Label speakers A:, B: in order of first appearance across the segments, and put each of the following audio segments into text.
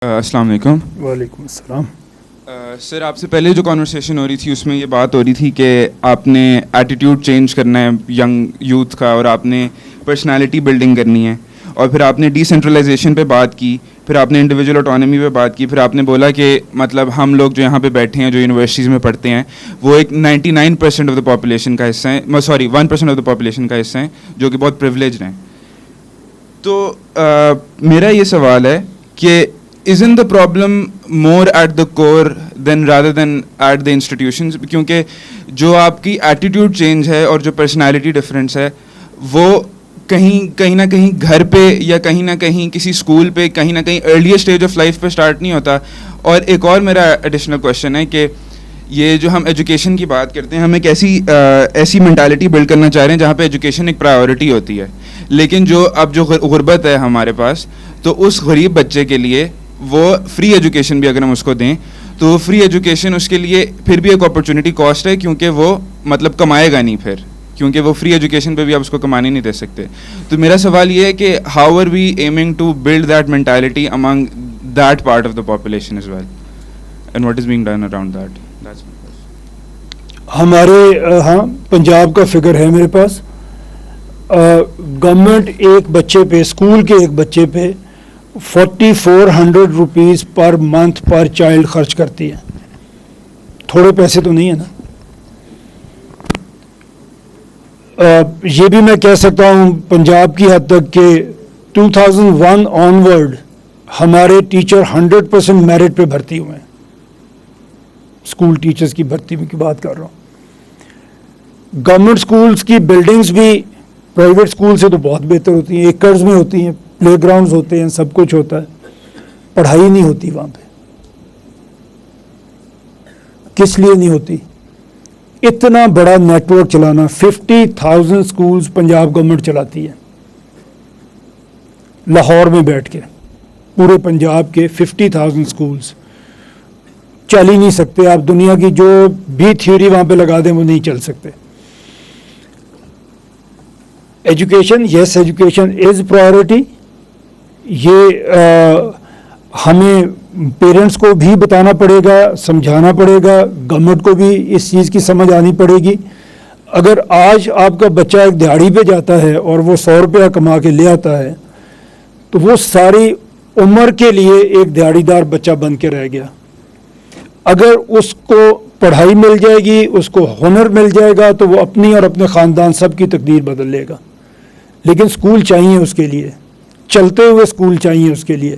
A: السلام علیکم.
B: وعلیکم السلام.
A: سر آپ سے پہلے جو کانورسیشن ہو رہی تھی اس میں یہ بات ہو رہی تھی کہ آپ نے ایٹیٹیوڈ چینج کرنا ہے ینگ یوتھ کا اور آپ نے پرسنالٹی بلڈنگ کرنی ہے, اور پھر آپ نے ڈی سینٹرلائزیشن پہ بات کی, پھر آپ نے انڈیویجول آٹونومی پہ بات کی, پھر آپ نے بولا کہ مطلب ہم لوگ جو یہاں پہ بیٹھے ہیں جو یونیورسٹیز میں پڑھتے ہیں وہ ایک 99% آف دا پاپولیشن کا حصہ ہیں, 1% آف دا پاپولیشن کا حصہ ہیں جو کہ بہت پریولیجڈ ہیں. تو میرا یہ سوال ہے کہ isn't the problem more at the core than rather than at the institutions, کیونکہ جو آپ کی ایٹیٹیوڈ چینج ہے اور جو پرسنالٹی ڈفرینس ہے وہ کہیں نہ کہیں گھر پہ یا کہیں نہ کہیں کسی اسکول پہ کہیں نہ کہیں ارلیئر اسٹیج آف لائف پہ اسٹارٹ نہیں ہوتا. اور ایک اور میرا ایڈیشنل کویشچن ہے کہ یہ جو ہم ایجوکیشن کی بات کرتے ہیں ہم ایک ایسی مینٹالٹی بلڈ کرنا چاہ رہے ہیں جہاں پہ ایجوکیشن ایک پرائیورٹی ہوتی ہے, لیکن جو غربت ہے ہمارے پاس, تو اس غریب بچے کے لیے وہ فری ایجوکیشن بھی اگر ہم اس کو دیں تو فری ایجوکیشن اس کے لیے پھر بھی ایک اپرچونیٹی کاسٹ ہے, کیونکہ وہ مطلب کمائے گا نہیں پھر, کیونکہ وہ فری ایجوکیشن پہ بھی آپ اس کو کمانے نہیں دے سکتے. تو میرا سوال یہ ہے کہ how are we aiming to build that mentality among that part of the population as well, and what is being done around that.
B: ہمارے پنجاب کا فگر ہے میرے پاس. گورنمنٹ ایک بچے پہ, اسکول کے ایک بچے پہ 4400 rupees per month per child خرچ کرتی ہے. تھوڑے پیسے تو نہیں ہے نا. یہ بھی میں کہہ سکتا ہوں پنجاب کی حد تک کہ 2001 آنورڈ ہمارے ٹیچر 100% میرٹ پہ بھرتی ہوئے ہیں. اسکول ٹیچرز کی بھرتی کی بات کر رہا ہوں. گورنمنٹ اسکولز کی بلڈنگز بھی پرائیویٹ اسکول سے تو بہت بہتر ہوتی ہیں, ایکرز میں ہوتی ہیں, پلے گراؤنڈز ہوتے ہیں, سب کچھ ہوتا ہے. پڑھائی نہیں ہوتی وہاں پہ. کس لیے نہیں ہوتی؟ اتنا بڑا نیٹ ورک چلانا, 50,000 اسکولز پنجاب گورنمنٹ چلاتی ہے لاہور میں بیٹھ کے. پورے پنجاب کے 50,000 اسکولز چل ہی نہیں سکتے. آپ دنیا کی جو بھی تھیوری وہاں پہ لگا دیں وہ نہیں چل سکتے. Education, yes education is priority. یہ ہمیں پیرنٹس کو بھی بتانا پڑے گا, سمجھانا پڑے گا, گورنمنٹ کو بھی اس چیز کی سمجھ آنی پڑے گی. اگر آج آپ کا بچہ ایک دیہڑی پہ جاتا ہے اور وہ 100 روپیہ کما کے لے آتا ہے تو وہ ساری عمر کے لیے ایک دیہڑی دار بچہ بن کے رہ گیا. اگر اس کو پڑھائی مل جائے گی, اس کو ہنر مل جائے گا تو وہ اپنی اور اپنے خاندان سب کی تقدیر بدل لے گا. لیکن اسکول چاہیے اس کے لیے, چلتے ہوئے اسکول چاہیے اس کے لیے.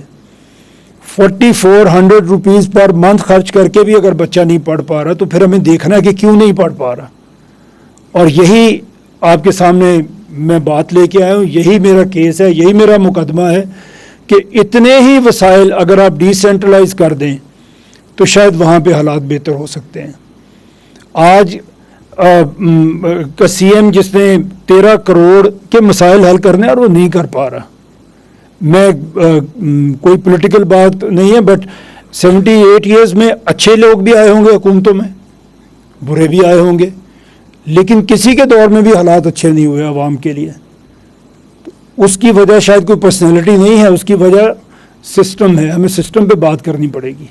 B: 4400 روپیز پر منتھ خرچ کر کے بھی اگر بچہ نہیں پڑھ پا رہا تو پھر ہمیں دیکھنا ہے کہ کیوں نہیں پڑھ پا رہا. اور یہی آپ کے سامنے میں بات لے کے آیا ہوں, یہی میرا کیس ہے, یہی میرا مقدمہ ہے کہ اتنے ہی وسائل اگر آپ ڈی سینٹرلائز کر دیں تو شاید وہاں پہ حالات بہتر ہو سکتے ہیں. آج کا سی ایم جس نے 13 کروڑ کے مسائل حل کرنے اور وہ نہیں کر پا رہا. میں کوئی پولیٹیکل بات نہیں ہے, بٹ 78 ایئرز میں اچھے لوگ بھی آئے ہوں گے حکومتوں میں, برے بھی آئے ہوں گے, لیکن کسی کے دور میں بھی حالات اچھے نہیں ہوئے عوام کے لیے. اس کی وجہ شاید کوئی پرسنالٹی نہیں ہے, اس کی وجہ سسٹم ہے. ہمیں سسٹم پہ بات کرنی پڑے گی.